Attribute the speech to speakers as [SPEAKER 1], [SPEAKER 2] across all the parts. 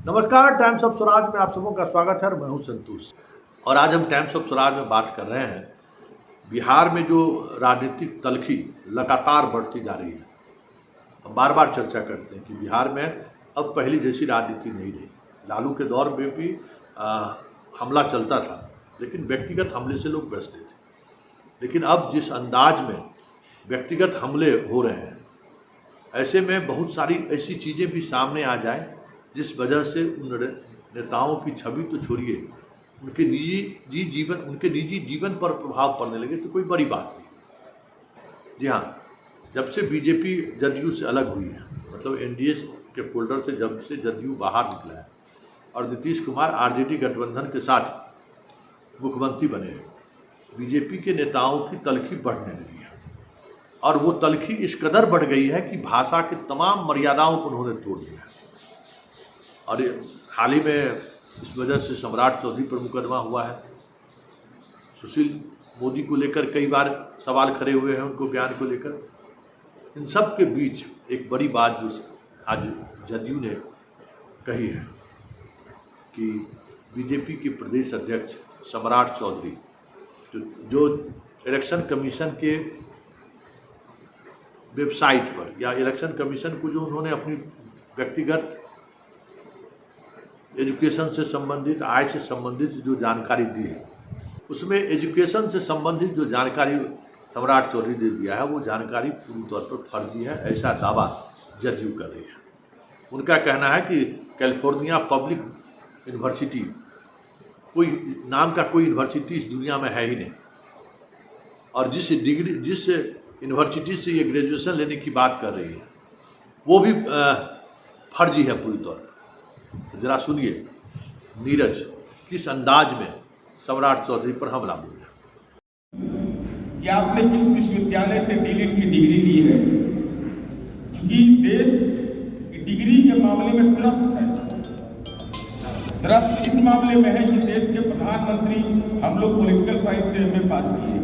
[SPEAKER 1] नमस्कार, times of Swaraj में आप सबों का स्वागत है और मैं हूं संतोष। और आज हम टाइम्स ऑफ स्वराज में बात कर रहे हैं बिहार में जो राजनीतिक तल्खी लगातार बढ़ती जा रही है। हम बार बार चर्चा करते हैं कि बिहार में अब पहली जैसी राजनीति नहीं रही। लालू के दौर में भी हमला चलता था, लेकिन व्यक्तिगत हमले से लोग बचते थे। लेकिन अब जिस अंदाज में व्यक्तिगत हमले हो रहे हैं, ऐसे में बहुत सारी ऐसी चीज़ें भी सामने आ जाए जिस वजह से उन नेताओं की छवि तो छोड़िए, उनके निजी जीवन पर प्रभाव पड़ने लगे तो कोई बड़ी बात नहीं। जी हाँ, जब से बीजेपी जदयू से अलग हुई है, मतलब एनडीए के फोल्डर से जब से जदयू बाहर निकला है और नीतीश कुमार आरजेडी गठबंधन के साथ मुख्यमंत्री बने हैं, बीजेपी के नेताओं की तल्खी बढ़ने लगी है। और वो तल्खी इस कदर बढ़ गई है कि भाषा की तमाम मर्यादाओं को उन्होंने तोड़ दिया है। और हाल ही में इस वजह से सम्राट चौधरी पर मुकदमा हुआ है। सुशील मोदी को लेकर कई बार सवाल खड़े हुए हैं, उनको बयान को लेकर। इन सब के बीच एक बड़ी बात जो आज जदयू ने कही है कि बीजेपी के प्रदेश अध्यक्ष सम्राट चौधरी जो इलेक्शन कमीशन के वेबसाइट पर या इलेक्शन कमीशन को जो उन्होंने अपनी व्यक्तिगत एजुकेशन से संबंधित, आय से संबंधित जो जानकारी दी है, उसमें एजुकेशन से संबंधित जो जानकारी सम्राट चौधरी ने दिया है वो जानकारी पूरी तौर पर फर्जी है, ऐसा दावा जदयू कर रही है। उनका कहना है कि कैलिफोर्निया पब्लिक यूनिवर्सिटी कोई नाम का कोई यूनिवर्सिटी इस दुनिया में है ही नहीं, और जिस यूनिवर्सिटी से ये ग्रेजुएशन लेने की बात कर रही है वो भी फर्जी है पूरी तौर पर। जरा सुनिए नीरज किस अंदाज में सम्राट चौधरी पर हमला बोला
[SPEAKER 2] कि आपने किस विश्वविद्यालय से डीलिट की डिग्री ली है। चूंकि देश डिग्री के मामले में त्रस्त है, त्रस्त इस मामले में है कि देश के प्रधानमंत्री, हम लोग पॉलिटिकल साइंस से एमए पास किए,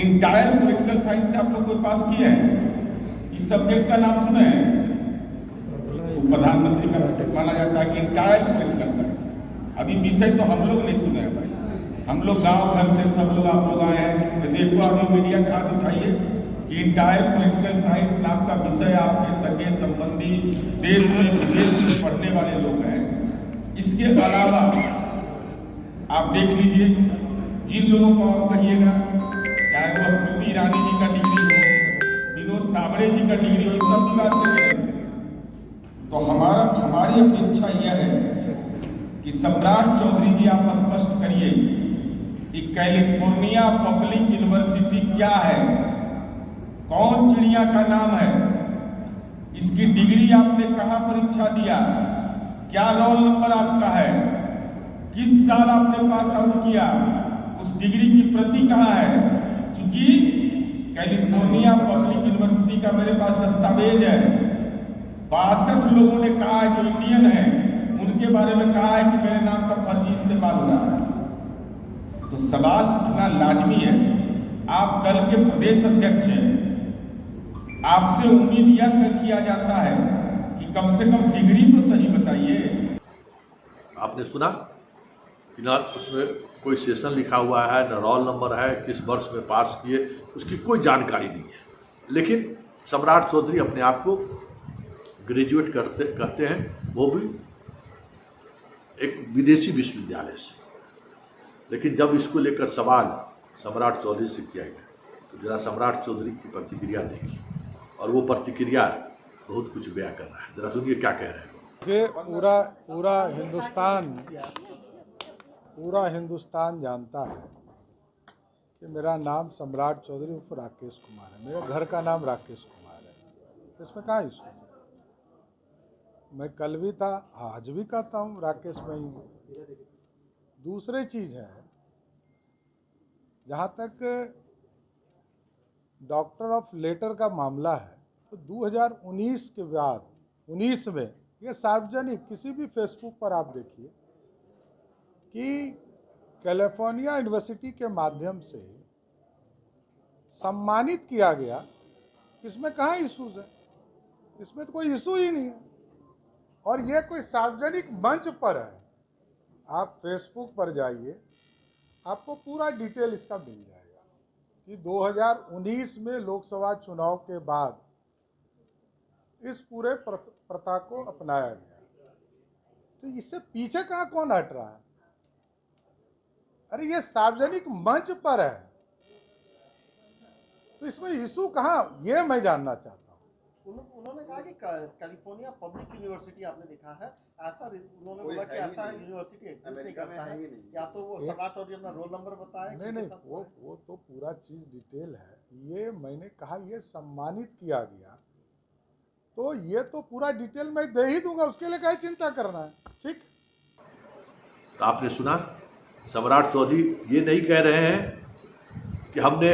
[SPEAKER 2] इंटायर पॉलिटिकल साइंस से आप लोग कोई पास किया है? इस सब्जेक्ट का नाम सुना है? प्रधानमंत्री का माना जाता है कि इंटायर पॉलिटिकल साइंस। अभी विषय तो हम लोग नहीं सुने हैं भाई, हम लोग गांव घर से सब लोग आप लोग आए हैं। देखो अभी मीडिया का हाथ उठाइए कि इंटायर पॉलिटिकल साइंस नाम का विषय आपके सगे संबंधी देश में विदेश में पढ़ने वाले लोग हैं। इसके अलावा आप देख लीजिए, जिन लोगों को आप कहिएगा, चाहे वह स्मृति ईरानी जी का डिग्री हो, विनोद तावड़े जी का डिग्री हो, इस सब की बात करें तो हमारी अपेक्षा यह है कि सम्राट चौधरी जी आप स्पष्ट करिए कि कैलिफोर्निया पब्लिक यूनिवर्सिटी क्या है, कौन चिड़िया का नाम है, इसकी डिग्री आपने कहाँ परीक्षा दिया, क्या रोल नंबर आपका है, किस साल आपने पास आउट किया, उस डिग्री की प्रति कहाँ है। चूंकि कैलिफोर्निया पब्लिक यूनिवर्सिटी का मेरे पास दस्तावेज है, 62 लोगों ने कहा है जो इंडियन है, उनके बारे में कहा है कि मेरे नाम का फर्जी इस्तेमाल हो रहा है। तो सवाल उठना लाजमी है। आप दल के प्रदेश अध्यक्ष हैं, आपसे उम्मीद यह किया जाता है कि कम से कम डिग्री तो सही बताइए।
[SPEAKER 1] आपने सुना कि ना उसमें कोई सेशन लिखा हुआ है, न रोल नंबर है, किस वर्ष में पास किए, उसकी कोई जानकारी नहीं है। लेकिन सम्राट चौधरी अपने आप को ग्रेजुएट कहते हैं, वो भी एक विदेशी विश्वविद्यालय से। लेकिन जब इसको लेकर सवाल सम्राट चौधरी से किया गया तो जरा सम्राट चौधरी की प्रतिक्रिया देखी, और वो प्रतिक्रिया बहुत कुछ बयां कर रहा है। जरा सुनिए क्या कह रहे हैं।
[SPEAKER 3] कि पूरा हिंदुस्तान जानता है कि मेरा नाम सम्राट चौधरी उर्फ राकेश कुमार है, मेरे घर का नाम राकेश कुमार है। इसमें कहाँ इशू है? मैं कल भी था, आज भी कहता हूँ राकेश मैं ही हूँ। दूसरी चीज़ है, जहाँ तक डॉक्टर ऑफ लेटर का मामला है, तो 2019 के बाद 19 में ये सार्वजनिक किसी भी फेसबुक पर आप देखिए कि कैलिफोर्निया यूनिवर्सिटी के माध्यम से सम्मानित किया गया। इसमें कहाँ इश्यूज है? इसमें तो कोई इशू ही नहीं है। और ये कोई सार्वजनिक मंच पर है। आप फेसबुक पर जाइए, आपको पूरा डिटेल इसका मिल जाएगा कि 2019 में लोकसभा चुनाव के बाद इस पूरे प्रथा को अपनाया गया। तो इससे पीछे कहाँ कौन हट रहा है? अरे ये सार्वजनिक मंच पर है, तो इसमें इशू कहाँ, ये मैं जानना चाहता हूँ।
[SPEAKER 4] उन्होंने कहा कि कैलिफोर्निया पब्लिक यूनिवर्सिटी आपने देखा है, ऐसा उन्होंने बोला कि ऐसा यूनिवर्सिटी एग्जिस्ट नहीं करता है। या तो वो सम्राट चौधरी अपना रोल नंबर बताए।
[SPEAKER 3] नहीं, वो तो पूरा चीज डिटेल है। ये मैंने कहा ये सम्मानित किया गया, तो ये तो पूरा डिटेल मैं दे ही दूंगा, उसके लिए क्या चिंता करना है। ठीक,
[SPEAKER 1] तो आपने सुना, सम्राट चौधरी ये नहीं कह रहे हैं कि हमने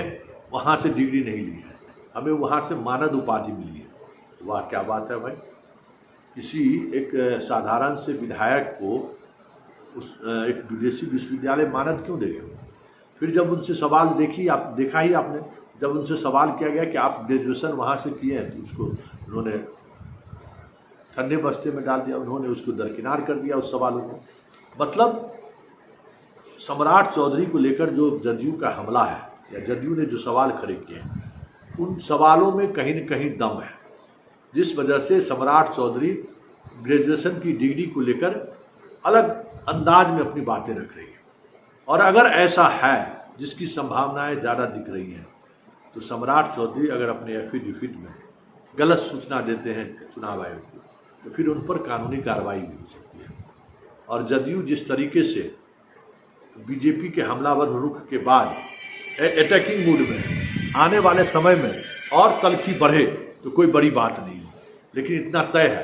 [SPEAKER 1] वहाँ से डिग्री नहीं ली है, हमें वहाँ से मानद उपाधि मिली है। वाह, क्या बात है भाई। किसी एक साधारण से विधायक को एक विदेशी विश्वविद्यालय मानद क्यों देगा? फिर जब उनसे सवाल देखा ही आपने, जब उनसे सवाल किया गया कि आप ग्रेजुएशन वहाँ से किए हैं, तो उसको उन्होंने ठंडे बस्ते में डाल दिया, उन्होंने उसको दरकिनार कर दिया उस सवालों को। मतलब सम्राट चौधरी को लेकर जो जदयू का हमला है या जदयू ने जो सवाल खड़े किए हैं, उन सवालों में कहीं न कहीं दम है, जिस वजह से सम्राट चौधरी ग्रेजुएशन की डिग्री को लेकर अलग अंदाज में अपनी बातें रख रही है। और अगर ऐसा है, जिसकी संभावनाएं ज़्यादा दिख रही हैं, तो सम्राट चौधरी अगर अपने एफिडेविट में गलत सूचना देते हैं चुनाव आयोग को, तो फिर उन पर कानूनी कार्रवाई भी हो सकती है। और जदयू जिस तरीके से बीजेपी के हमलावर रुख के बाद अटैकिंग मूड में आने वाले समय में और तलखी बढ़े तो कोई बड़ी बात नहीं हो, लेकिन इतना तय है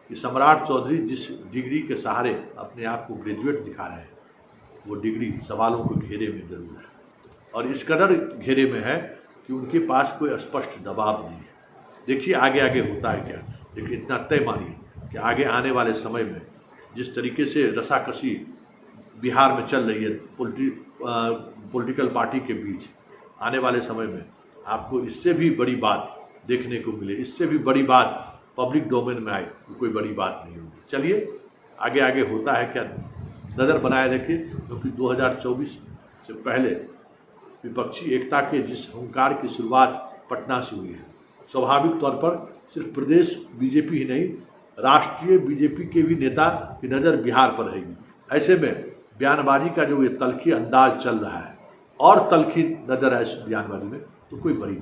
[SPEAKER 1] कि सम्राट चौधरी जिस डिग्री के सहारे अपने आप को ग्रेजुएट दिखा रहे हैं, वो डिग्री सवालों के घेरे में जरूर है, और इस कदर घेरे में है कि उनके पास कोई स्पष्ट दबाव नहीं है। देखिए आगे आगे होता है क्या, लेकिन इतना तय मानिए कि आगे आने वाले समय में जिस तरीके से रसाकसी बिहार में चल रही है पॉलिटिकल पार्टी के बीच, आने वाले समय में आपको इससे भी बड़ी बात देखने को मिले, इससे भी बड़ी बात पब्लिक डोमेन में आए, तो कोई बड़ी बात नहीं होगी। चलिए आगे आगे होता है क्या, नज़र बनाए रखिए, क्योंकि 2024 से पहले विपक्षी एकता के जिस हुंकार की शुरुआत पटना से हुई है, स्वाभाविक तौर पर सिर्फ प्रदेश बीजेपी ही नहीं, राष्ट्रीय बीजेपी के भी नेता की नज़र बिहार पर रहेगी। ऐसे में बयानबाजी का जो ये तलखी अंदाज चल रहा है, और तलखी नज़र है इस बयानबाजी में, तो कोई बड़ी